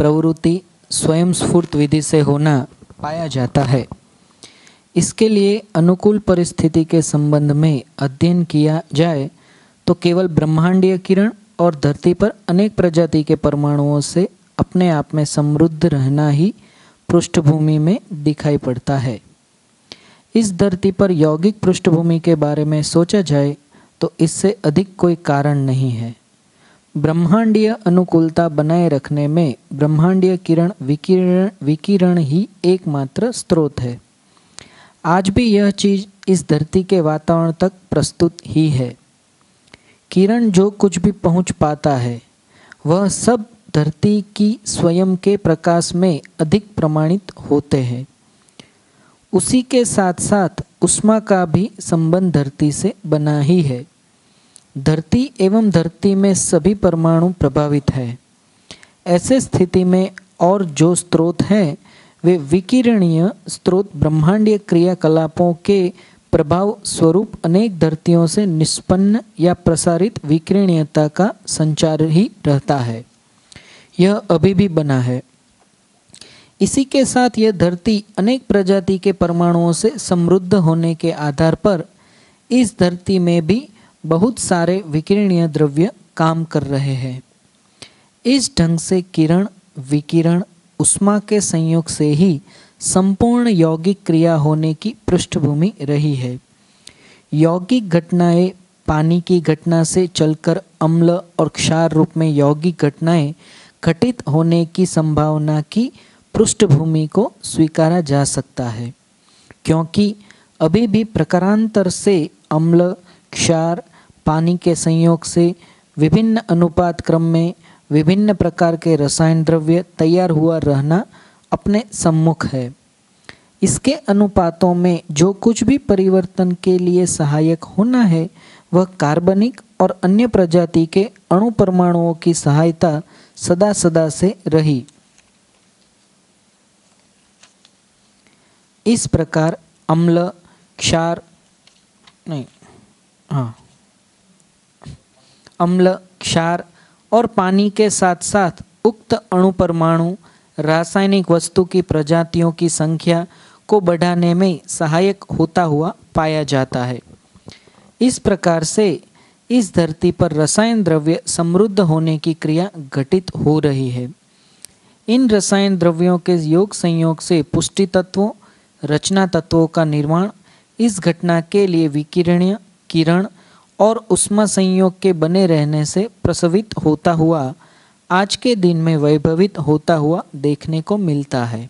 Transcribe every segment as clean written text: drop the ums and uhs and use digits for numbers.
प्रवृत्ति स्वयं स्फूर्त विधि से होना पाया जाता है। इसके लिए अनुकूल परिस्थिति के संबंध में अध्ययन किया जाए तो केवल ब्रह्मांडीय किरण और धरती पर अनेक प्रजाति के परमाणुओं से अपने आप में समृद्ध रहना ही पृष्ठभूमि में दिखाई पड़ता है। इस धरती पर यौगिक पृष्ठभूमि के बारे में सोचा जाए तो इससे अधिक कोई कारण नहीं है। ब्रह्मांडीय अनुकूलता बनाए रखने में ब्रह्मांडीय किरण विकिरण ही एकमात्र स्रोत है। आज भी यह चीज इस धरती के वातावरण तक प्रस्तुत ही है। किरण जो कुछ भी पहुंच पाता है वह सब धरती की स्वयं के प्रकाश में अधिक प्रमाणित होते हैं। उसी के साथ साथ ऊष्मा का भी संबंध धरती से बना ही है। धरती एवं धरती में सभी परमाणु प्रभावित है। ऐसे स्थिति में और जो स्रोत हैं वे विकिरणीय स्रोत ब्रह्मांडीय क्रियाकलापों के प्रभाव स्वरूप अनेक धरतियों से निष्पन्न या प्रसारित विकिरणीयता का संचार ही रहता है। यह अभी भी बना है। इसी के साथ यह धरती अनेक प्रजाति के परमाणुओं से समृद्ध होने के आधार पर इस धरती में भी बहुत सारे विकिरणीय द्रव्य काम कर रहे हैं। इस ढंग से किरण, विकिरण, ऊष्मा के संयोग से ही संपूर्ण यौगिक क्रिया होने की पृष्ठभूमि रही है। यौगिक घटनाएं पानी की घटना से चलकर अम्ल और क्षार रूप में यौगिक घटनाएं घटित होने की संभावना की पृष्ठभूमि को स्वीकारा जा सकता है, क्योंकि अभी भी प्रकारांतर से अम्ल, क्षार, पानी के संयोग से विभिन्न अनुपात क्रम में विभिन्न प्रकार के रसायन द्रव्य तैयार हुआ रहना अपने सम्मुख है। इसके अनुपातों में जो कुछ भी परिवर्तन के लिए सहायक होना है वह कार्बनिक और अन्य प्रजाति के अणु परमाणुओं की सहायता सदा सदा से रही। इस प्रकार अम्ल, क्षार अम्ल, क्षार और पानी के साथ साथ उक्त अणु परमाणु रासायनिक वस्तु की प्रजातियों की संख्या को बढ़ाने में सहायक होता हुआ पाया जाता है। इस प्रकार से इस धरती पर रसायन द्रव्य समृद्ध होने की क्रिया घटित हो रही है। इन रसायन द्रव्यों के योग संयोग से पुष्टि तत्वों, रचना तत्वों का निर्माण इस घटना के लिए विकिरणीय, किरण और ऊष्मा संयोग के बने रहने से प्रसवित होता हुआ आज के दिन में वैभवित होता हुआ देखने को मिलता है।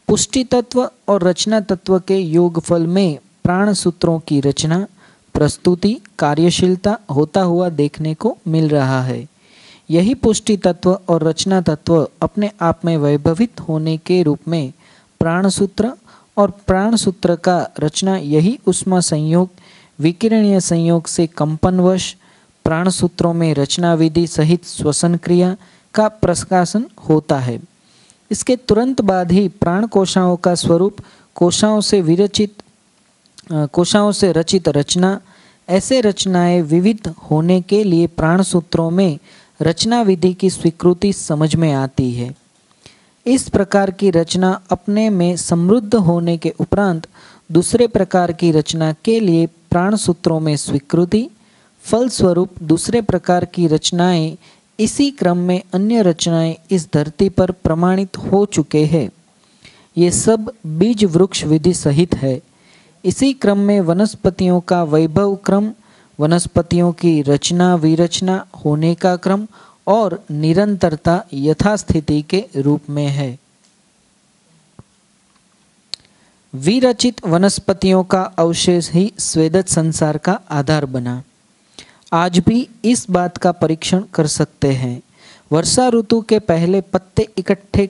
पुष्टि तत्व और रचना तत्व के योगफल में प्राण सूत्रों की रचना, प्रस्तुति, कार्यशीलता होता हुआ देखने को मिल रहा है। यही पुष्टि तत्व और रचना तत्व अपने आप में वैभवित होने के रूप में प्राण सूत्र और प्राण सूत्र का रचना यही ऊष्मा संयोग, विकिरणीय संयोग से कंपनवश प्राण सूत्रों में रचना विधि सहित श्वसन क्रिया का प्रकाशन होता है। इसके तुरंत बाद ही प्राण कोशाओं का स्वरूप कोशाओं से रचित रचना, ऐसे रचनाएं विविध होने के लिए प्राण सूत्रों में रचना विधि की स्वीकृति समझ में आती है। इस प्रकार की रचना अपने में समृद्ध होने के उपरांत दूसरे प्रकार की रचना के लिए प्राण सूत्रों में स्वीकृति, फलस्वरूप दूसरे प्रकार की रचनाएं इसी क्रम में अन्य रचनाएं इस धरती पर प्रमाणित हो चुके हैं। ये सब बीज वृक्ष विधि सहित है। इसी क्रम में वनस्पतियों का वैभव क्रम, वनस्पतियों की रचना विरचना होने का क्रम और निरंतरता यथास्थिति के रूप में है। विरचित वनस्पतियों का अवशेष ही स्वेदत संसार का आधार बना। आज भी इस बात का परीक्षण कर सकते हैं। वर्षा ऋतु के पहले पत्ते इकट्ठे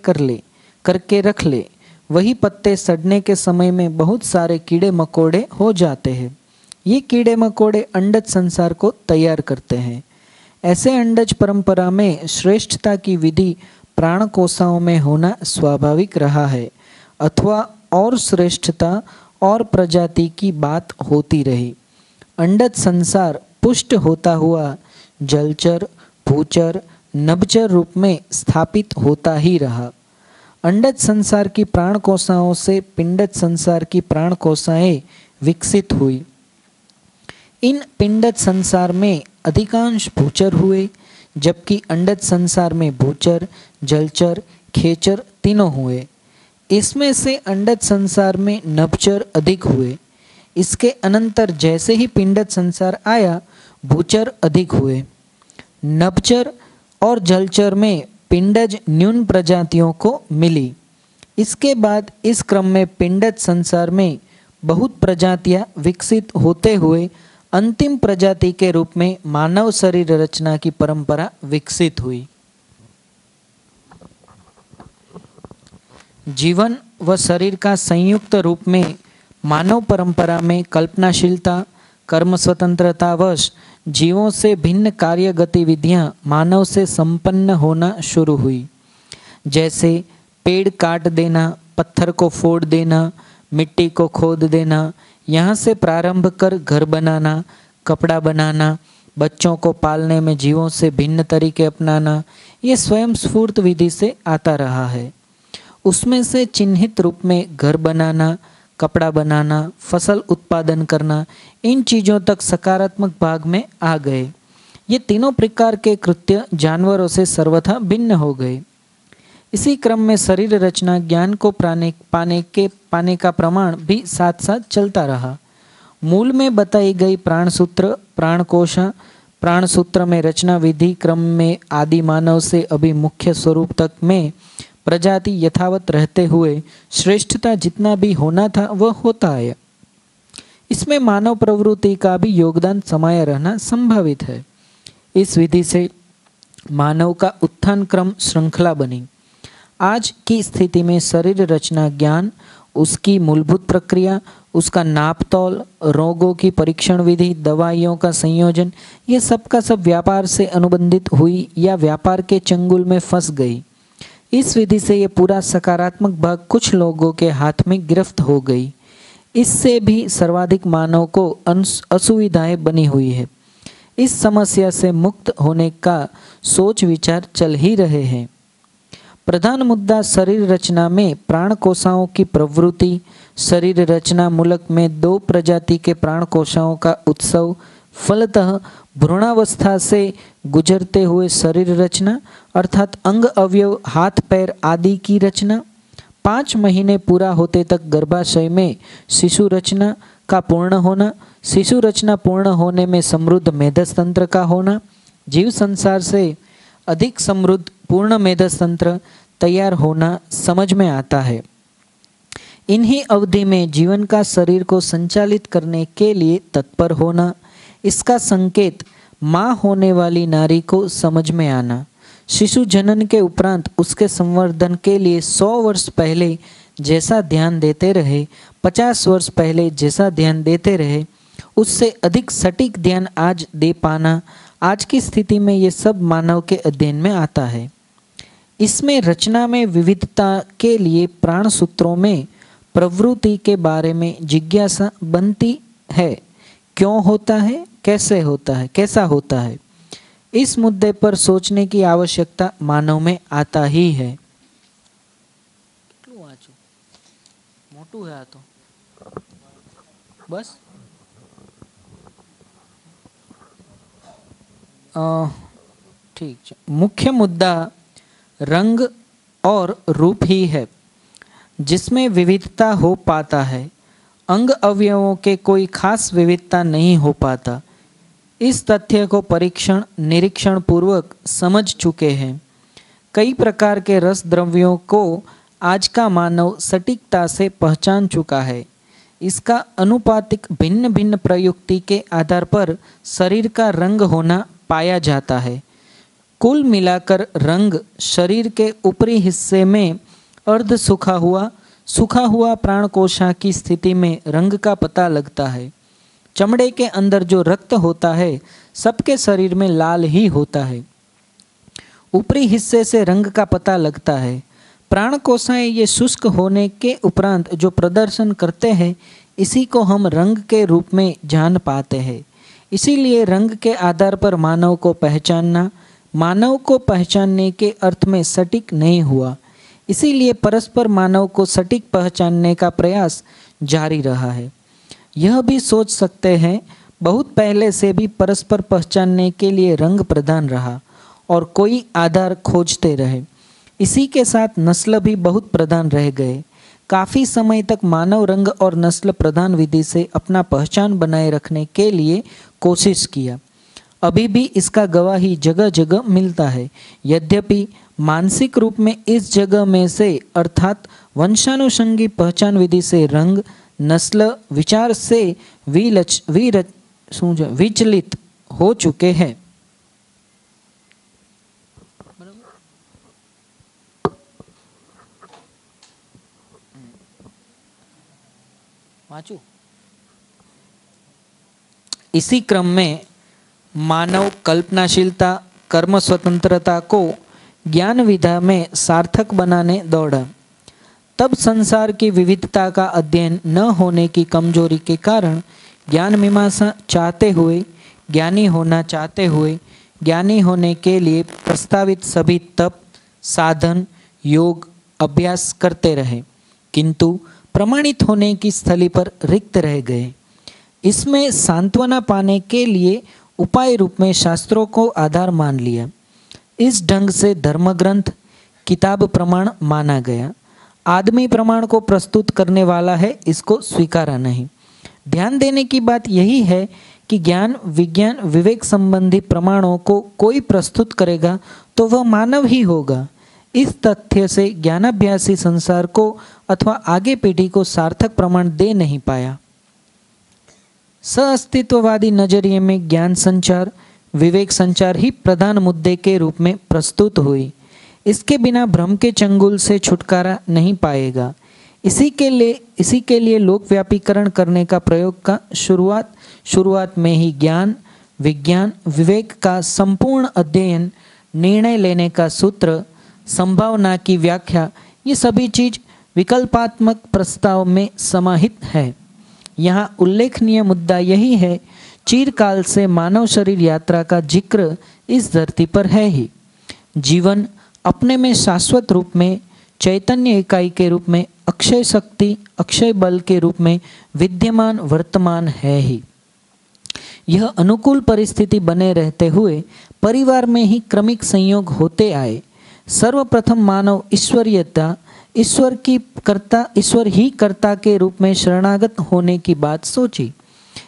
करके रख ले, वही पत्ते सड़ने के समय में बहुत सारे कीड़े मकोड़े हो जाते हैं। ये कीड़े मकोड़े अंडज संसार को तैयार करते हैं। ऐसे अंडज परंपरा में श्रेष्ठता की विधि प्राण कोशाओं में होना स्वाभाविक रहा है, अथवा और श्रेष्ठता और प्रजाति की बात होती रही। अंडज संसार पुष्ट होता हुआ जलचर, भूचर, नभचर रूप में स्थापित होता ही रहा। अंडज संसार की प्राण कोशाओं से पिंडज संसार की प्राण कोशाएं विकसित हुई। इन पिंडज संसार में अधिकांश भूचर हुए, जबकि अंडज संसार में भूचर, जलचर, खेचर तीनों हुए। इसमें से अंडज संसार में नभचर अधिक हुए। इसके अनंतर जैसे ही पिंडज संसार आया, भूचर अधिक हुए। नभचर और जलचर में पिंडज न्यून प्रजातियों को मिली। इसके बाद इस क्रम में पिंडज संसार में बहुत प्रजातियां विकसित होते हुए अंतिम प्रजाति के रूप में मानव शरीर रचना की परंपरा विकसित हुई। जीवन व शरीर का संयुक्त रूप में मानव परंपरा में कल्पनाशीलता, कर्म स्वतंत्रतावश जीवों से भिन्न कार्य गतिविधियां मानव से संपन्न होना शुरू हुई। जैसे पेड़ काट देना, पत्थर को फोड़ देना, मिट्टी को खोद देना, यहाँ से प्रारंभ कर घर बनाना, कपड़ा बनाना, बच्चों को पालने में जीवों से भिन्न तरीके अपनाना, ये स्वयं स्फूर्त विधि से आता रहा है। उसमें से चिन्हित रूप में घर बनाना, कपड़ा बनाना, फसल उत्पादन करना, इन चीज़ों तक सकारात्मक भाग में आ गए। ये तीनों प्रकार के कृत्य जानवरों से सर्वथा भिन्न हो गए। इसी क्रम में शरीर रचना ज्ञान को पाने का प्रमाण भी साथ साथ चलता रहा। मूल में बताई गई प्राणसूत्र, प्राणकोशा, प्राणसूत्र में रचना विधि क्रम में आदि मानव से अभी मुख्य स्वरूप तक में प्रजाति यथावत रहते हुए श्रेष्ठता जितना भी होना था वह होता है। इसमें मानव प्रवृत्ति का भी योगदान समाया रहना संभावित है। इस विधि से मानव का उत्थान क्रम श्रृंखला बनी। आज की स्थिति में शरीर रचना ज्ञान, उसकी मूलभूत प्रक्रिया, उसका नापतोल, रोगों की परीक्षण विधि, दवाइयों का संयोजन, ये सब का सब व्यापार से अनुबंधित हुई या व्यापार के चंगुल में फंस गई। इस विधि से ये पूरा सकारात्मक भाग कुछ लोगों के हाथ में गिरफ्त हो गई। इससे भी सर्वाधिक मानव को असुविधाएं बनी हुई है। इस समस्या से मुक्त होने का सोच विचार चल ही रहे हैं। प्रधान मुद्दा शरीर रचना में प्राण कोशाओं की प्रवृत्ति, शरीर रचना मूलक में दो प्रजाति के प्राण कोशाओं का उत्सव, फलतः भ्रूणावस्था से गुजरते हुए शरीर रचना अर्थात अंग अवयव, हाथ पैर आदि की रचना, 5 महीने पूरा होते तक गर्भाशय में शिशु रचना का पूर्ण होना, शिशु रचना पूर्ण होने में समृद्ध मेधस्तंत्र का होना, जीव संसार से अधिक समृद्ध पूर्ण मेधस्तंत्र तैयार होना समझ में आता है। इन्हीं अवधि में जीवन का शरीर को संचालित करने के लिए तत्पर होना, इसका संकेत माँ होने वाली नारी को समझ में आना, शिशु जनन के उपरांत उसके संवर्धन के लिए 100 वर्ष पहले जैसा ध्यान देते रहे, 50 वर्ष पहले जैसा ध्यान देते रहे, उससे अधिक सटीक ध्यान आज दे पाना, आज की स्थिति में ये सब मानव के अध्ययन में आता है। इसमें रचना में विविधता के लिए प्राण सूत्रों में प्रवृत्ति के बारे में जिज्ञासा बनती है। क्यों होता है, कैसे होता है, कैसा होता है, इस मुद्दे पर सोचने की आवश्यकता मानव में आता ही है। मोटू है तो बस ठीक है। मुख्य मुद्दा रंग और रूप ही है, जिसमें विविधता हो पाता है। अंग अवयवों के कोई खास विविधता नहीं हो पाता। इस तथ्य को परीक्षण निरीक्षण पूर्वक समझ चुके हैं। कई प्रकार के रस द्रव्यों को आज का मानव सटीकता से पहचान चुका है। इसका अनुपातिक भिन्न भिन्न प्रयुक्ति के आधार पर शरीर का रंग होना पाया जाता है। कुल मिलाकर रंग शरीर के ऊपरी हिस्से में अर्ध सूखा हुआ प्राणकोशा की स्थिति में रंग का पता लगता है। चमड़े के अंदर जो रक्त होता है सबके शरीर में लाल ही होता है। ऊपरी हिस्से से रंग का पता लगता है। प्राणकोशाएं ये शुष्क होने के उपरांत जो प्रदर्शन करते हैं इसी को हम रंग के रूप में जान पाते हैं। इसीलिए रंग के आधार पर मानव को पहचानना, मानव को पहचानने के अर्थ में सटीक नहीं हुआ। इसीलिए परस्पर मानव को सटीक पहचानने का प्रयास जारी रहा है। यह भी सोच सकते हैं बहुत पहले से भी परस्पर पहचानने के लिए रंग प्रधान रहा और कोई आधार खोजते रहे। इसी के साथ नस्ल भी बहुत प्रधान रह गए। काफ़ी समय तक मानव रंग और नस्ल प्रधान विधि से अपना पहचान बनाए रखने के लिए कोशिश किया। अभी भी इसका गवाही जगह जगह मिलता है। यद्यपि मानसिक रूप में इस जगह में से अर्थात वंशानुषंगी पहचान विधि से रंग नस्ल विचार से विचलित हो चुके हैं। इसी क्रम में मानव कल्पनाशीलता कर्म स्वतंत्रता को ज्ञान विधा में सार्थक बनाने दौड़ा। तब संसार की विविधता का अध्ययन न होने की कमजोरी के कारण ज्ञान मीमांसा चाहते हुए ज्ञानी होना चाहते हुए ज्ञानी होने के लिए प्रस्तावित सभी तप साधन योग अभ्यास करते रहे, किंतु प्रमाणित होने की स्थली पर रिक्त रह गए। इसमें सांत्वना पाने के लिए उपाय रूप में शास्त्रों को आधार मान लिया। इस ढंग से धर्मग्रंथ किताब प्रमाण माना गया। आदमी प्रमाण को प्रस्तुत करने वाला है, इसको स्वीकारा नहीं। ध्यान देने की बात यही है कि ज्ञान विज्ञान विवेक संबंधी प्रमाणों को कोई प्रस्तुत करेगा तो वह मानव ही होगा। इस तथ्य से ज्ञानाभ्यासी संसार को अथवा आगे पीढ़ी को सार्थक प्रमाण दे नहीं पाया। सअस्तित्ववादी नजरिए में ज्ञान संचार विवेक संचार ही प्रधान मुद्दे के रूप में प्रस्तुत हुई। इसके बिना भ्रम के चंगुल से छुटकारा नहीं पाएगा। इसी के लिए लोकव्यापीकरण करने का प्रयोग का शुरुआत में ही ज्ञान विज्ञान विवेक का संपूर्ण अध्ययन निर्णय लेने का सूत्र संभावना की व्याख्या ये सभी चीज विकल्पात्मक प्रस्ताव में समाहित है। यहाँ उल्लेखनीय मुद्दा यही है, चिरकाल से मानव शरीर यात्रा का जिक्र इस धरती पर है ही। जीवन अपने में शाश्वत रूप में चैतन्य इकाई के रूप में अक्षय शक्ति अक्षय बल के रूप में विद्यमान वर्तमान है ही। यह अनुकूल परिस्थिति बने रहते हुए परिवार में ही क्रमिक संयोग होते आए। सर्वप्रथम मानव ईश्वरीयता ईश्वर ही कर्ता के रूप में शरणागत होने की बात सोची।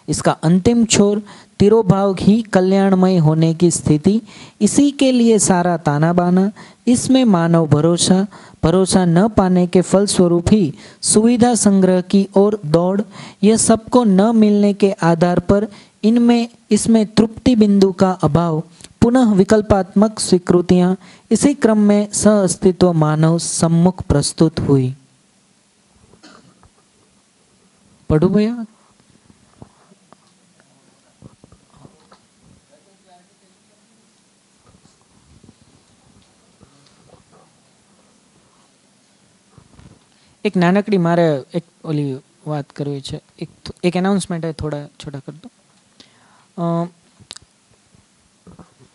इसका अंतिम छोर तिरोभाव ही कल्याणमय होने की स्थिति। इसी के लिए सारा ताना बाना। इसमें मानव भरोसा न पाने के फलस्वरूप ही सुविधा संग्रह की ओर दौड़। यह सबको न मिलने के आधार पर इसमें तृप्ति बिंदु का अभाव पुनः विकल्पात्मक स्वीकृतियां। इसी क्रम में सहअस्तित्व मानव सम्मुख प्रस्तुत हुई। पढ़ू भैया। एक नानकड़ी मारे एक ओली बात करवी है। एक एनाउंसमेंट है, थोड़ा छोटा कर दो।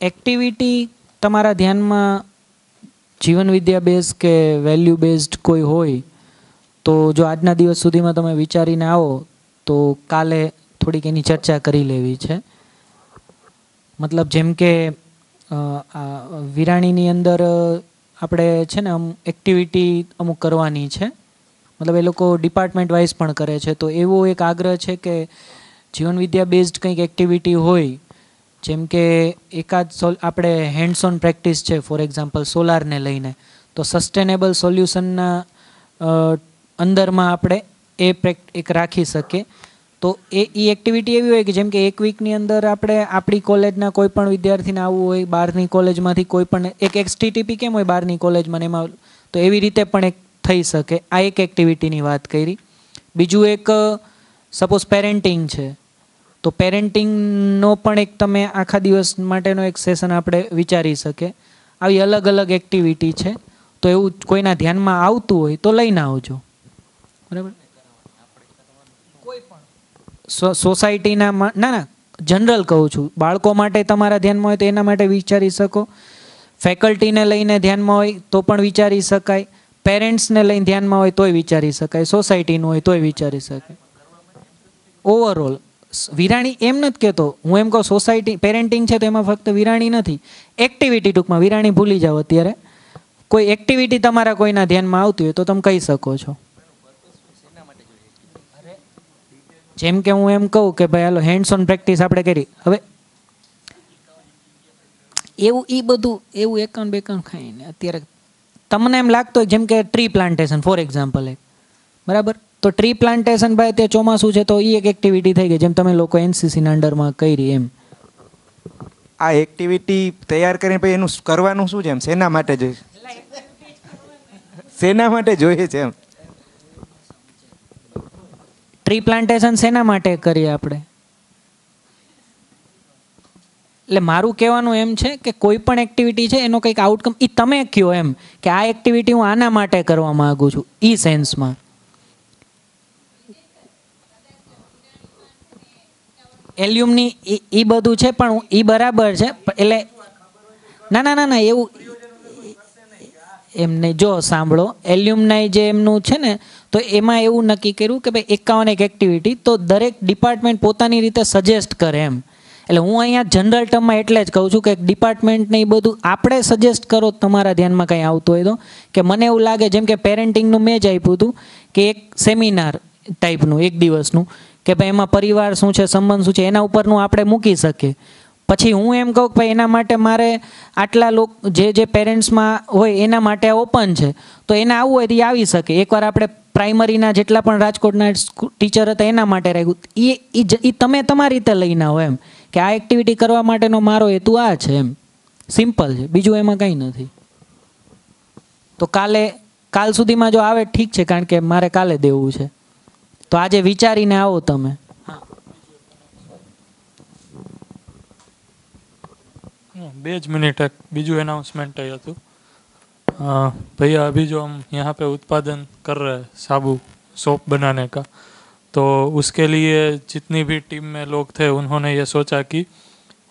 एक्टिविटी तमारा ध्यान में जीवन विद्या बेस्ड के वेल्यू बेस्ड कोई होय तो जो आजना दिवस सुधी में तमे विचारीने आवो तो काले थोड़ी एनी चर्चा करी लेवी छे। मतलब जेम के विराणीनी अंदर आपणे छे ने एक्टिविटी अमुक करवानी छे, मतलब ए लोको डिपार्टमेंट वाइज पण करे छे। तो एवो एक आग्रह छे के जीवन विद्या बेस्ड कंईक एक्टिविटी होय, जेम के एकाद आपणे हेन्ड्स ऑन प्रेक्टिस छे, फॉर एक्जाम्पल सोलार ने लईने, तो सस्टेनेबल सोल्यूशनना अंदर में आपणे एक राखी सके। तो ए एक्टिविटी एवी होय कि जेम के एक वीकनी अंदर आपणे आपणी कॉलेजना कोईपण विद्यार्थीने आववुं होय, बारनी कॉलेजमांथी कोईपण एक एक्सटीटीपी केम होय बारनी कॉलेजमां, एमां तो एवी रीते पण एक थई सके। आ एक एक्टिविटीनी वात करी। बीजुं एक सपोज पेरेंटिंग छे, तो पेरेंटिंगनो पण एक तमे आखा दिवस माटेनो एक सेशन आपणे विचारी सके। આવી अलग अलग एक्टिविटी छे, तो एवुं कोईना ध्यानमां आवतुं होय तो लईने आवजो, बराबर। सोसायटीना ना जनरल कहूँ छूँ, बाळको माटे तमारा ध्यानमां होय तो एना माटे विचारी सको। ફેકલ્ટીને લઈને ધ્યાનમાં હોય તો પણ વિચારી શકાય, પેરેન્ટ્સને લઈને ધ્યાનમાં હોય તોય વિચારી શકાય, સોસાયટીનું હોય તોય વિચારી શકાય. ઓવરઓલ વિરાણી એમ નથી કહેતો, હું એમ કહું સોસાયટી પેરેન્ટિંગ છે તો એમાં ફક્ત વિરાણી નથી, એક્ટિવિટી ટૂંકમાં. વિરાણી ભૂલી જાઓ અત્યારે. કોઈ એક્ટિવિટી તમારા કોઈના ધ્યાનમાં આવતી હોય તો તમે કહી શકો છો. જેમ કે હું એમ કહું કે ભાઈ હાલો હેન્ડ્સ ઓન પ્રેક્ટિસ આપણે કરી, હવે એવું એ બધું એવું એકાઉન્ટ બેકાઉન્ટ ખાઈને અત્યારે તમને એમ લાગતું હોય જેમ કે ટ્રી પ્લાન્ટેશન ફોર એક્ઝામ્પલ એક, બરાબર, તો ટ્રી પ્લાન્ટેશન ભાઈ તે ચોમાસું છે તો એ એક એક્ટિવિટી થઈ ગઈ, જેમ તમે લોકો એનસીસીના અંડરમાં કરી એમ. આ એક્ટિવિટી તૈયાર કરીને પછી એનું કરવાનું શું છે, એમ શેના માટે જોઈએ, શેના માટે જોઈએ છે એમ? ટ્રી પ્લાન્ટેશન શેના માટે કરીએ આપણે? એટલે મારું કહેવાનું એમ છે કે કોઈ પણ એક્ટિવિટી છે એનો કંઈક આઉટકમ એ તમે કહો એમ કે આ એક્ટિવિટી હું આના માટે કરવા માગું છું, એ સેન્સમાં. એલ્યુમની એ બધું છે પણ એ બરાબર છે, એટલે ના ના ના ના એવું એમ નહીં. જો સાંભળો, એલ્યુમનાઈ જે એમનું છે ને તો એમાં એવું નક્કી કર્યું કે ભાઈ 51 એક્ટિવિટી તો દરેક ડિપાર્ટમેન્ટ પોતાની રીતે સજેસ્ટ કરે એમ. એટલે હું અહીંયા જનરલ ટર્મમાં એટલે જ કહું છું કે ડિપાર્ટમેન્ટને એ બધું આપણે સજેસ્ટ કરો તમારા ધ્યાનમાં કંઈ આવતું હોય તો. કે મને એવું લાગે જેમ કે પેરેન્ટિંગનું મેં જ આપ્યું હતું કે એક સેમિનાર ટાઈપનું 1 દિવસનું કે ભાઈ એમાં પરિવાર શું છે, સંબંધ શું છે, એના ઉપરનું આપણે મૂકી શકીએ. પછી હું એમ કહું કે ભાઈ એના માટે મારે આટલા લોકો જે પેરેન્ટ્સમાં હોય એના માટે ઓપન છે તો એને આવવું હોય તો એ આવી શકે. એકવાર આપણે પ્રાઇમરીના જેટલા પણ રાજકોટના ટીચર હતા એના માટે રાખ્યું, એ તમે તમારી રીતે લઈને આવો એમ કે આ એક્ટિવિટી કરવા માટેનો મારો હેતુ આ છે એમ. સિમ્પલ છે, બીજું એમાં કંઈ નથી. તો કાલ સુધીમાં જો આવે ઠીક છે, કારણ કે મારે કાલે દેવું છે, તો આજે વિચારીને આવો તમે. बेज मिनट एक बीजू अनाउंसमेंट है तो भैया अभी जो हम यहाँ पे उत्पादन कर रहे हैं साबु सोप बनाने का, तो उसके लिए जितनी भी टीम में लोग थे उन्होंने ये सोचा कि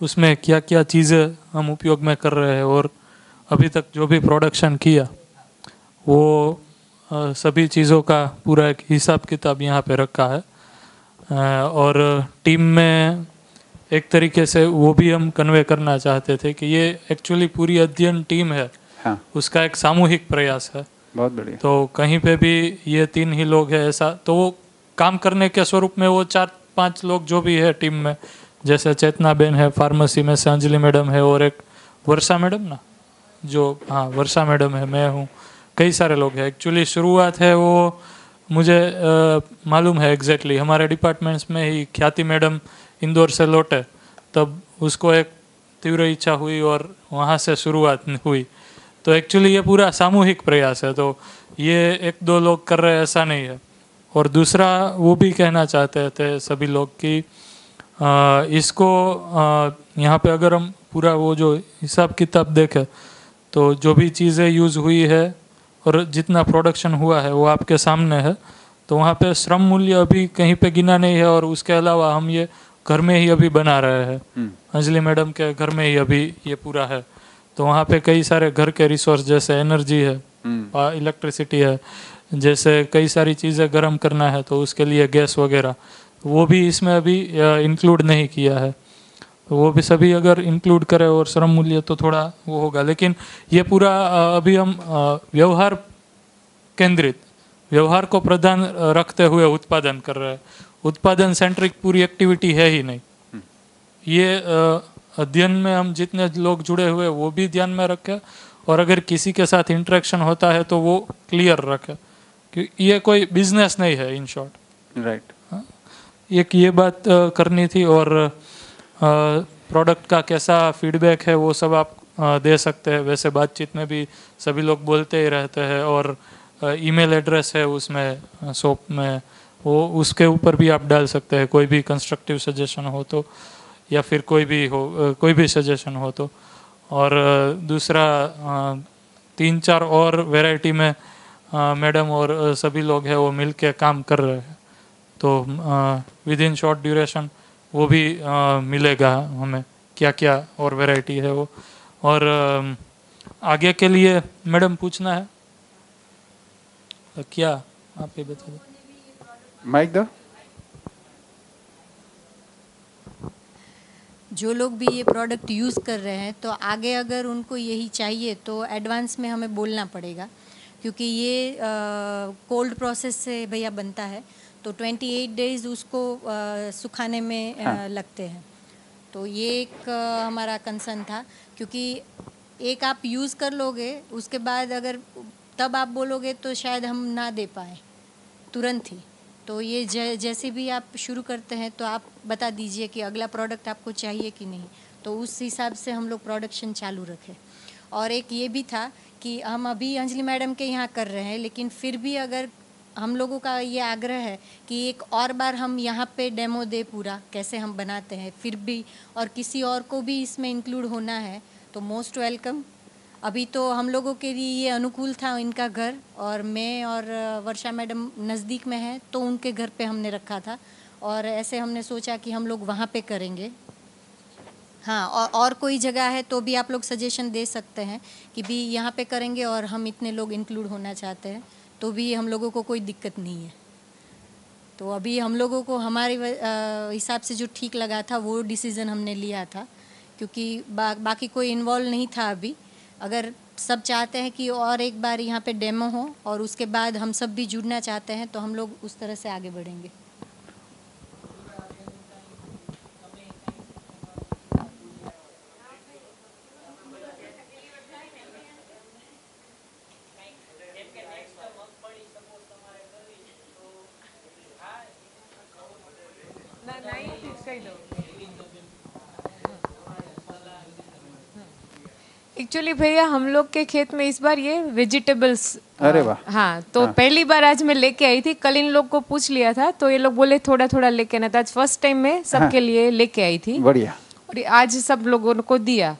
उसमें क्या क्या चीज़ें हम उपयोग में कर रहे हैं और अभी तक जो भी प्रोडक्शन किया वो सभी चीज़ों का पूरा एक हिसाब किताब यहाँ पे रखा है. और टीम में एक तरीके से वो भी हम कन्वे करना चाहते थे कि ये एक्चुअली पूरी अध्ययन टीम है. हाँ. उसका एक सामूहिक प्रयास है. बहुत बढ़िया. तो कहीं पे भी ये 3 ही लोग हैं ऐसा, तो वो काम करने के स्वरूप में वो 4-5 लोग जो भी है टीम में, जैसे चेतना बेन है फार्मेसी में से, अंजलि मैडम है और एक वर्षा मैडम ना, जो हाँ वर्षा मैडम है, मैं हूँ, कई सारे लोग हैं. एक्चुअली शुरुआत है वो मुझे मालूम है एग्जैक्टली हमारे डिपार्टमेंट्स में ही ख्याति मैडम इंदौर से लौटे तब उसको एक तीव्र इच्छा हुई और वहाँ से शुरुआत हुई. तो एक्चुअली ये पूरा सामूहिक प्रयास है, तो ये 1-2 लोग कर रहे हैं ऐसा नहीं है. और दूसरा वो भी कहना चाहते थे सभी लोग कि इसको यहाँ पे अगर हम पूरा वो जो हिसाब किताब देखें तो जो भी चीज़ें यूज़ हुई है और जितना प्रोडक्शन हुआ है वो आपके सामने है. तो वहाँ पे श्रम मूल्य अभी कहीं पे गिना नहीं है और उसके अलावा हम ये घर में ही अभी बना रहे हैं. अंजलि मैडम के घर में ही अभी ये पूरा है. तो वहाँ पे कई सारे घर के रिसोर्स जैसे एनर्जी है, इलेक्ट्रिसिटी है, जैसे कई सारी चीज़ें गर्म करना है तो उसके लिए गैस वगैरह, वो भी इसमें अभी इंक्लूड नहीं किया है. वो भी सभी अगर इंक्लूड करें और श्रम मूल्य तो थोड़ा वो होगा. लेकिन ये पूरा अभी हम व्यवहार केंद्रित, व्यवहार को प्रधान रखते हुए उत्पादन कर रहे हैं. उत्पादन सेंट्रिक पूरी एक्टिविटी है ही नहीं. ये अध्ययन में हम जितने लोग जुड़े हुए वो भी ध्यान में रखें और अगर किसी के साथ इंटरेक्शन होता है तो वो क्लियर रखें कि ये कोई बिजनेस नहीं है इन शॉर्ट. राइट. एक ये बात करनी थी. और प्रोडक्ट का कैसा फीडबैक है वो सब आप दे सकते हैं. वैसे बातचीत में भी सभी लोग बोलते ही रहते हैं और ईमेल एड्रेस है उसमें सोप में, वो उसके ऊपर भी आप डाल सकते हैं कोई भी कंस्ट्रक्टिव सजेशन हो तो, या फिर कोई भी सजेशन हो तो. और दूसरा 3-4 और वैरायटी में मैडम और सभी लोग हैं वो मिल के काम कर रहे हैं. तो विद इन शॉर्ट ड्यूरेशन वो भी मिलेगा हमें क्या क्या और वैरायटी है वो. और आगे के लिए मैडम पूछना है तो क्या आप ही बता दो। माइक दो। जो लोग भी ये प्रोडक्ट यूज़ कर रहे हैं तो आगे अगर उनको यही चाहिए तो एडवांस में हमें बोलना पड़ेगा, क्योंकि ये कोल्ड प्रोसेस से भैया बनता है तो 28 डेज उसको सुखाने में लगते हैं। तो ये एक हमारा कंसर्न था, क्योंकि एक आप यूज़ कर लोगे उसके बाद अगर तब आप बोलोगे तो शायद हम ना दे पाए तुरंत ही। तो ये जैसे भी आप शुरू करते हैं तो आप बता दीजिए कि अगला प्रोडक्ट आपको चाहिए कि नहीं, तो उस हिसाब से हम लोग प्रोडक्शन चालू रखें। और एक ये भी था कि हम अभी अंजलि मैडम के यहाँ कर रहे हैं, लेकिन फिर भी अगर हम लोगों का ये आग्रह है कि एक और बार हम यहाँ पे डेमो दे पूरा कैसे हम बनाते हैं फिर भी, और किसी और को भी इसमें इंक्लूड होना है तो मोस्ट वेलकम। अभी तो हम लोगों के लिए ये अनुकूल था इनका घर, और मैं और वर्षा मैडम नज़दीक में है तो उनके घर पे हमने रखा था, और ऐसे हमने सोचा कि हम लोग वहाँ पे करेंगे। हाँ, और कोई जगह है तो भी आप लोग सजेशन दे सकते हैं कि भी यहाँ पे करेंगे और हम इतने लोग इंक्लूड होना चाहते हैं, तो भी हम लोगों को कोई दिक्कत नहीं है। तो अभी हम लोगों को हमारे हिसाब से जो ठीक लगा था वो डिसीज़न हमने लिया था, क्योंकि बाकी कोई इन्वॉल्व नहीं था अभी। अगर सब चाहते हैं कि और एक बार यहाँ पे डेमो हो और उसके बाद हम सब भी जुड़ना चाहते हैं तो हम लोग उस तरह से आगे बढ़ेंगे। एक्चुअली भैया हम लोग के खेत में इस बार ये वेजिटेबल्स, अरे वाह। हाँ तो हाँ। पहली बार आज मैं लेके आई थी। कल इन लोग को पूछ लिया था तो ये लोग बोले थोड़ा थोड़ा लेके आना, तो आज फर्स्ट टाइम मैं सबके लिए लेके आई थी बढ़िया। और आज सब लोगों को दिया।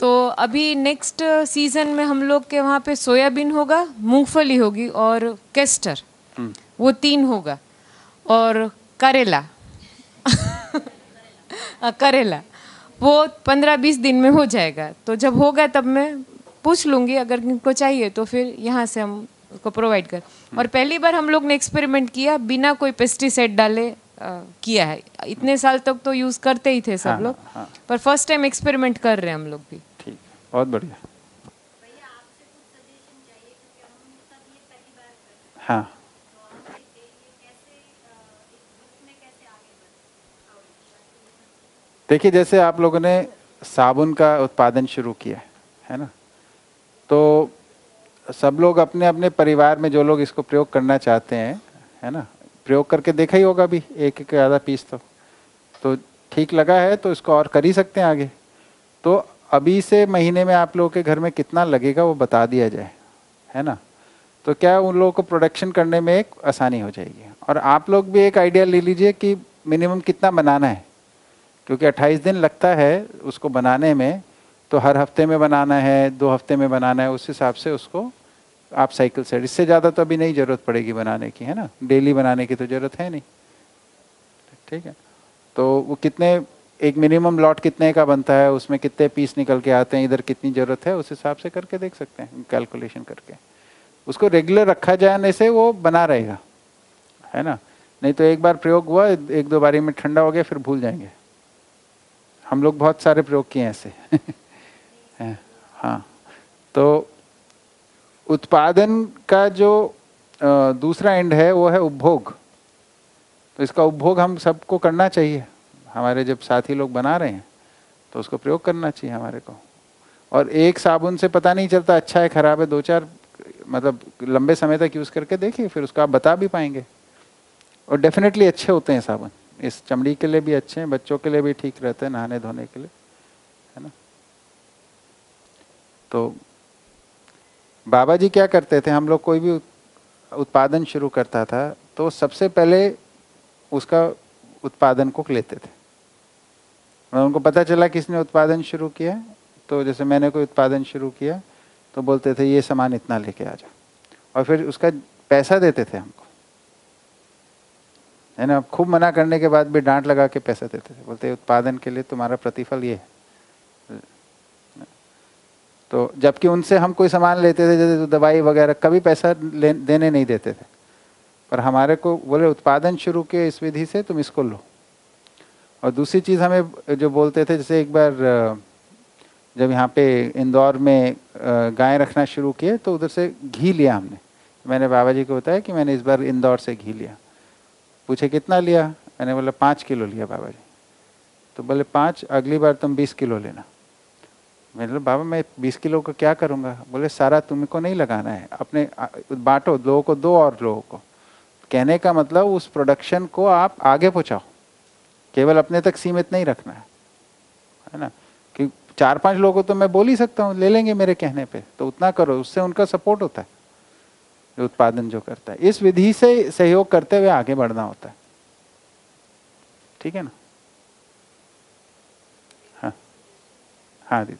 तो अभी नेक्स्ट सीजन में हम लोग के वहाँ पे सोयाबीन होगा, मूंगफली होगी और केस्टर, वो 3 होगा, और करेला करेला वो 15-20 दिन में हो जाएगा। तो जब होगा तब मैं पूछ लूँगी, अगर इनको चाहिए तो फिर यहाँ से हम को प्रोवाइड कर। और पहली बार हम लोग ने एक्सपेरिमेंट किया बिना कोई पेस्टिसाइड डाले किया है। इतने साल तक तो यूज़ करते ही थे सब लोग, पर फर्स्ट टाइम एक्सपेरिमेंट कर रहे हैं हम लोग भी। ठीक, बहुत बढ़िया। हाँ, देखिए जैसे आप लोगों ने साबुन का उत्पादन शुरू किया है ना, तो सब लोग अपने अपने परिवार में जो लोग इसको प्रयोग करना चाहते हैं, है ना, प्रयोग करके देखा ही होगा भी एक एक आधा पीस तो ठीक लगा है तो इसको और कर ही सकते हैं आगे। तो अभी से महीने में आप लोगों के घर में कितना लगेगा वो बता दिया जाए, है ना, तो क्या उन लोगों को प्रोडक्शन करने में एक आसानी हो जाएगी। और आप लोग भी एक आइडिया ले लीजिए कि मिनिमम कितना बनाना है, क्योंकि 28 दिन लगता है उसको बनाने में, तो हर हफ्ते में बनाना है, 2 हफ्ते में बनाना है, उस हिसाब से उसको आप साइकिल से, इससे ज़्यादा तो अभी नहीं ज़रूरत पड़ेगी बनाने की, है ना, डेली बनाने की तो ज़रूरत है नहीं। ठीक है, तो वो कितने, एक मिनिमम लॉट कितने का बनता है, उसमें कितने पीस निकल के आते हैं, इधर कितनी ज़रूरत है, उस हिसाब से करके देख सकते हैं, कैलकुलेशन करके। उसको रेगुलर रखा जाने से वो बना रहेगा, है ना, नहीं तो एक बार प्रयोग हुआ, 1-2 बारी में ठंडा हो गया फिर भूल जाएंगे। हम लोग बहुत सारे प्रयोग किए हैं ऐसे हाँ, तो उत्पादन का जो दूसरा एंड है वो है उपभोग। तो इसका उपभोग हम सबको करना चाहिए, हमारे जब साथी लोग बना रहे हैं तो उसको प्रयोग करना चाहिए हमारे को। और एक साबुन से पता नहीं चलता अच्छा है खराब है, 2-4 मतलब लंबे समय तक यूज़ करके देखिए, फिर उसका आप बता भी पाएंगे। और डेफिनेटली अच्छे होते हैं साबुन, इस चमड़ी के लिए भी अच्छे हैं, बच्चों के लिए भी ठीक रहते हैं नहाने धोने के लिए, है ना। तो बाबा जी क्या करते थे, हम लोग कोई भी उत्पादन शुरू करता था तो सबसे पहले उसका उत्पादन को लेते थे। और उनको पता चला किसने उत्पादन शुरू किया, तो जैसे मैंने कोई उत्पादन शुरू किया तो बोलते थे ये सामान इतना लेके आ जाओ, और फिर उसका पैसा देते थे हमको, है ना। खूब मना करने के बाद भी डांट लगा के पैसा देते थे, बोलते उत्पादन के लिए तुम्हारा प्रतिफल ये है। तो जबकि उनसे हम कोई सामान लेते थे जैसे दवाई वगैरह, कभी पैसा देने नहीं देते थे, पर हमारे को बोले उत्पादन शुरू किए इस विधि से, तुम इसको लो। और दूसरी चीज़ हमें जो बोलते थे, जैसे एक बार जब यहाँ पे इंदौर में गाय रखना शुरू किए तो उधर से घी लिया हमने। मैंने बाबा जी को बताया कि मैंने इस बार इंदौर से घी लिया। पूछे कितना लिया? मैंने बोला 5 किलो लिया बाबा जी। तो बोले 5, अगली बार तुम 20 किलो लेना। मैंने बोला बाबा मैं 20 किलो को क्या करूँगा? बोले सारा तुमको नहीं लगाना है, अपने बांटो, लोगों को दो और लोगों को। कहने का मतलब उस प्रोडक्शन को आप आगे पहुँचाओ, केवल अपने तक सीमित नहीं रखना है ना। कि 4-5 लोगों को तो मैं बोल ही सकता हूँ, ले लेंगे मेरे कहने पे, तो उतना करो, उससे उनका सपोर्ट होता है जो उत्पादन जो करता है। इस विधि से सहयोग करते हुए आगे बढ़ना होता है, ठीक है ना। हाँ हाँ दीदी।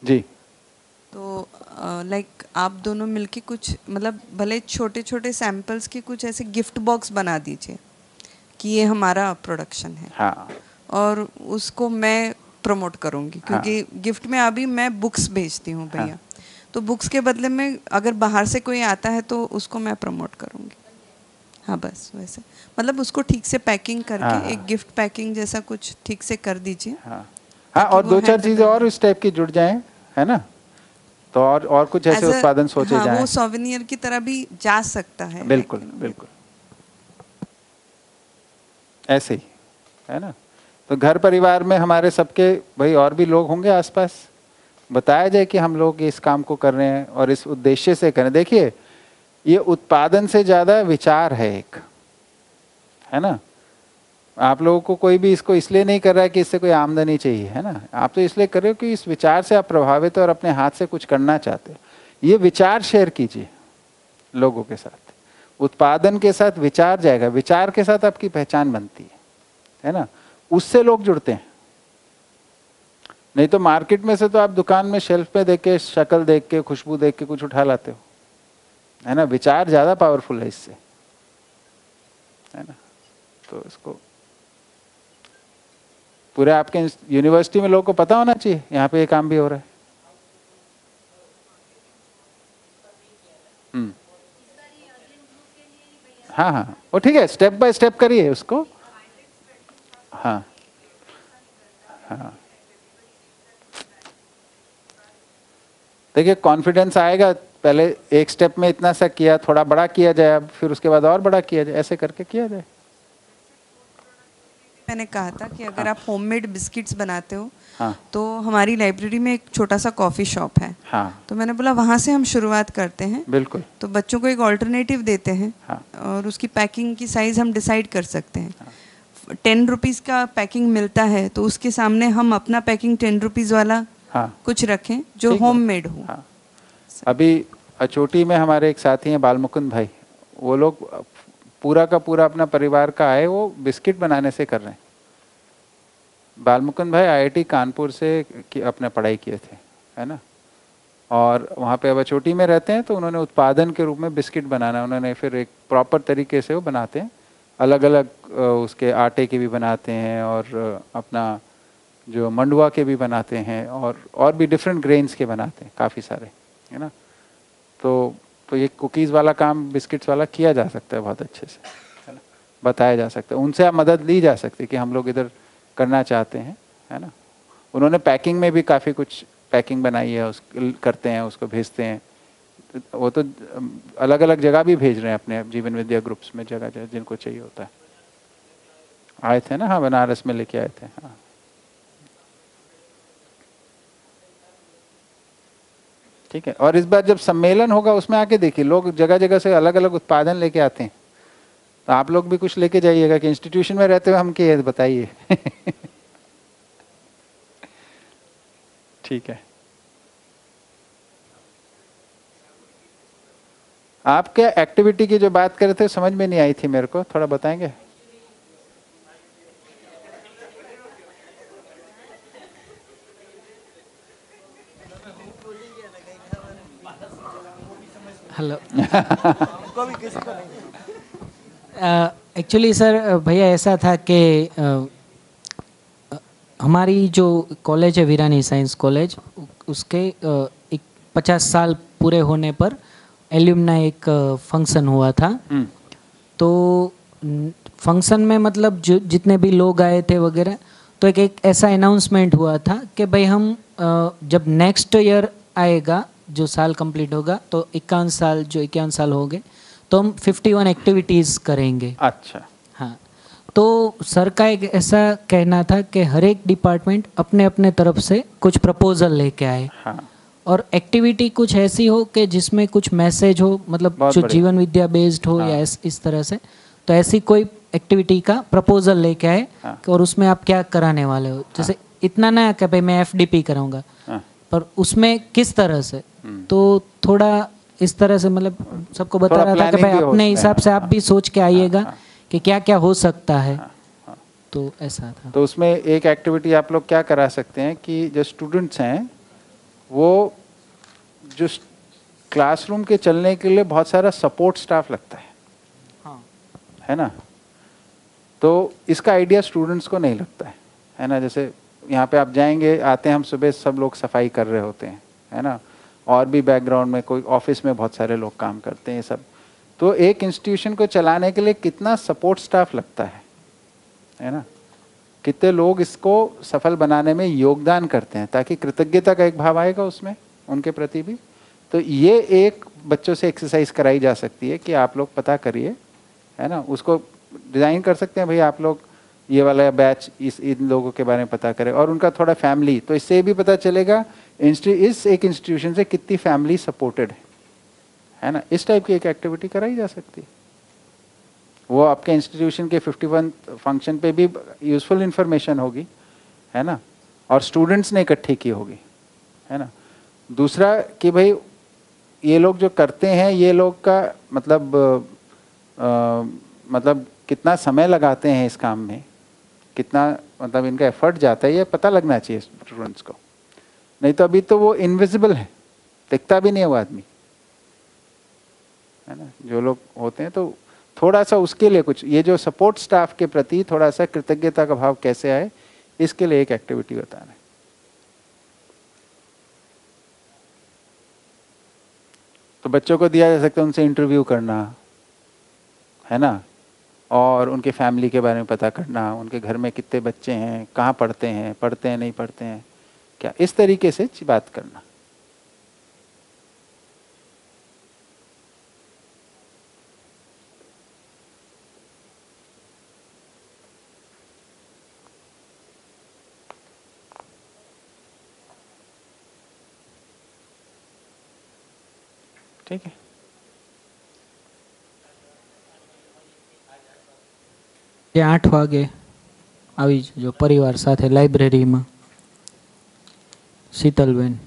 जी। तो लाइक आप दोनों मिलके कुछ मतलब भले छोटे छोटे सैंपल्स के कुछ ऐसे गिफ्ट बॉक्स बना दीजिए कि ये हमारा प्रोडक्शन है। हाँ। और उसको मैं प्रमोट करूँगी क्योंकि गिफ्ट में अभी मैं बुक्स भेजती हूँ भैया। हाँ। तो बुक्स के बदले में अगर बाहर से कोई आता है तो उसको मैं प्रमोट करूँगी। हाँ बस वैसे मतलब उसको ठीक से पैकिंग करके एक गिफ्ट पैकिंग जैसा कुछ ठीक से कर दीजिए। हाँ हाँ, और 2-4 चीज़ें और इस टाइप की जुड़ जाएं, है ना, तो और कुछ ऐसे उत्पादन सोचे हाँ, जाएं। वो सोवेनियर की तरह भी जा सकता है। बिल्कुल बिल्कुल ऐसे ही, है ना। तो घर परिवार में हमारे सबके भाई और भी लोग होंगे आसपास, बताया जाए कि हम लोग इस काम को कर रहे हैं और इस उद्देश्य से करें। देखिए ये उत्पादन से ज़्यादा विचार है एक, है ना। आप लोगों को कोई भी इसको इसलिए नहीं कर रहा है कि इससे कोई आमदनी चाहिए, है ना। आप तो इसलिए कर रहे हो कि इस विचार से आप प्रभावित हो और अपने हाथ से कुछ करना चाहते हो। ये विचार शेयर कीजिए लोगों के साथ। उत्पादन के साथ विचार जाएगा, विचार के साथ आपकी पहचान बनती है ना, उससे लोग जुड़ते हैं। नहीं तो मार्केट में से तो आप दुकान में शेल्फ पे देख के, शक्ल देख के, खुशबू देख के कुछ उठा लाते हो, है ना। विचार ज़्यादा पावरफुल है इससे, है ना। तो इसको पूरे आपके यूनिवर्सिटी में लोगों को पता होना चाहिए यहाँ पे ये काम भी हो रहा है। हाँ हाँ, वो ठीक है, स्टेप बाय स्टेप करिए उसको। हाँ हाँ, देखिए कॉन्फिडेंस आएगा। पहले एक स्टेप में इतना सा किया, थोड़ा बड़ा किया जाए, अब फिर उसके बाद और बड़ा किया जाए, ऐसे करके किया जाए। मैंने कहा था कि अगर आप होममेड बिस्किट्स बनाते हो हाँ। तो हमारी लाइब्रेरी में एक छोटा सा कॉफ़ी शॉप है। हाँ। तो मैंने बोला वहाँ से हम शुरुआत करते हैं। बिल्कुल। तो बच्चों को एक ऑल्टरनेटिव देते हैं। हाँ। और उसकी पैकिंग की साइज़ हम डिसाइड कर सकते हैं। 10 रुपीज़ का पैकिंग मिलता है तो उसके सामने हम अपना पैकिंग 10 रुपीज़ वाला कुछ रखें जो होममेड हो। हाँ। अभी अचोटी में हमारे एक साथी हैं बालमुकुंद भाई, वो लोग पूरा का पूरा अपना परिवार का आय वो बिस्किट बनाने से कर रहे हैं। बालमुकुंद भाई IIT कानपुर से अपने पढ़ाई किए थे, है ना, और वहाँ पे अब अचोटी में रहते हैं। तो उन्होंने उत्पादन के रूप में बिस्किट बनाना, उन्होंने फिर एक प्रॉपर तरीके से वो बनाते हैं, अलग अलग उसके आटे के भी बनाते हैं और अपना जो मंडुआ के भी बनाते हैं और भी डिफरेंट ग्रेन्स के बनाते हैं काफ़ी सारे, है ना। तो ये कुकीज़ वाला काम बिस्किट्स वाला किया जा सकता है बहुत अच्छे से, है ना, बताया जा सकता है, उनसे आप मदद ली जा सकती है कि हम लोग इधर करना चाहते हैं, है ना। उन्होंने पैकिंग में भी काफ़ी कुछ पैकिंग बनाई है, उस करते हैं, उसको भेजते हैं। वो तो अलग अलग जगह भी भेज रहे हैं अपने जीवन विद्या ग्रुप्स में, जगह जगह जिनको चाहिए होता है। आए थे ना, हाँ बनारस में लेके आए थे। हाँ ठीक है। और इस बार जब सम्मेलन होगा उसमें आके देखिए, लोग जगह जगह से अलग अलग उत्पादन लेके आते हैं, तो आप लोग भी कुछ लेके जाइएगा कि इंस्टीट्यूशन में रहते हुए हम क्या बताइए। ठीक है। आप क्या एक्टिविटी की जो बात कर रहे थे समझ में नहीं आई थी मेरे को, थोड़ा बताएंगे। हेलो। एक्चुअली सर भैया ऐसा था कि हमारी जो कॉलेज है वीरानी साइंस कॉलेज, उसके एक 50 साल पूरे होने पर एल्यूमनाई एक फंक्शन हुआ था। तो फंक्शन में मतलब जो जितने भी लोग आए थे वगैरह, तो एक ऐसा अनाउंसमेंट हुआ था कि भाई हम जब नेक्स्ट ईयर आएगा, जो साल कंप्लीट होगा, तो 51 साल हो गए, तो हम 51 एक्टिविटीज़ करेंगे। अच्छा। हाँ, तो सर का एक ऐसा कहना था कि हर एक डिपार्टमेंट अपने अपने तरफ से कुछ प्रपोजल लेके आए। हाँ। और एक्टिविटी कुछ ऐसी हो कि जिसमें कुछ मैसेज हो, मतलब बहुत जो बढ़िया। जीवन विद्या बेस्ड हो, हाँ। या इस तरह से। तो ऐसी कोई एक्टिविटी का प्रपोजल लेके आए। हाँ। और उसमें आप क्या कराने वाले हो, जैसे इतना ना कि भाई मैं एफडीपी कराऊंगा, हाँ। पर उसमें किस तरह से। तो थोड़ा इस तरह से मतलब सबको बता थोड़ा रहा था कि planning भाई भी हो अपने उसमें, हिसाब से आप भी सोच के आइएगा हाँ। कि क्या क्या हो सकता है। तो ऐसा था। तो उसमें एक एक्टिविटी आप लोग क्या करा सकते हैं कि जो स्टूडेंट्स हैं वो जो क्लासरूम के चलने के लिए बहुत सारा सपोर्ट स्टाफ लगता है। हाँ। है ना। तो इसका आइडिया स्टूडेंट्स को नहीं लगता है ना। जैसे यहाँ पे आप जाएंगे, आते हैं हम सुबह, सब लोग सफाई कर रहे होते हैं, है ना। और भी बैकग्राउंड में कोई ऑफिस में बहुत सारे लोग काम करते हैं, ये सब। तो एक इंस्टीट्यूशन को चलाने के लिए कितना सपोर्ट स्टाफ लगता है ना। कितने लोग इसको सफल बनाने में योगदान करते हैं, ताकि कृतज्ञता का एक भाव आएगा उसमें उनके प्रति भी। तो ये एक बच्चों से एक्सरसाइज कराई जा सकती है कि आप लोग पता करिए, है ना। उसको डिज़ाइन कर सकते हैं, भाई आप लोग ये वाला बैच इन लोगों के बारे में पता करें, और उनका थोड़ा फैमिली। तो इससे भी पता चलेगा इस एक इंस्टीट्यूशन से कितनी फैमिली सपोर्टेड है ना। इस टाइप की एक एक्टिविटी कराई जा सकती है। वो आपके इंस्टीट्यूशन के 51 फंक्शन पे भी यूजफुल इंफॉर्मेशन होगी, है ना, और स्टूडेंट्स ने इकट्ठी की होगी, है ना। दूसरा कि भाई ये लोग जो करते हैं, ये लोग का मतलब कितना समय लगाते हैं इस काम में, कितना मतलब इनका एफर्ट जाता है, ये पता लगना चाहिए स्टूडेंट्स को। नहीं तो अभी तो वो इनविजिबल है, दिखता भी नहीं है वो आदमी, है ना, जो लोग होते हैं। तो थोड़ा सा उसके लिए कुछ, ये जो सपोर्ट स्टाफ के प्रति थोड़ा सा कृतज्ञता का भाव कैसे आए, इसके लिए एक एक्टिविटी बताना है। तो बच्चों को दिया जा सकता है उनसे इंटरव्यू करना, है ना, और उनके फैमिली के बारे में पता करना, उनके घर में कितने बच्चे हैं, कहाँ पढ़ते हैं नहीं पढ़ते हैं, क्या, इस तरीके से बात करना। ठीक है। જે 8 વાગે આવી જજો પરિવાર સાથે લાઇબ્રેરીમાં. શીતલબેન.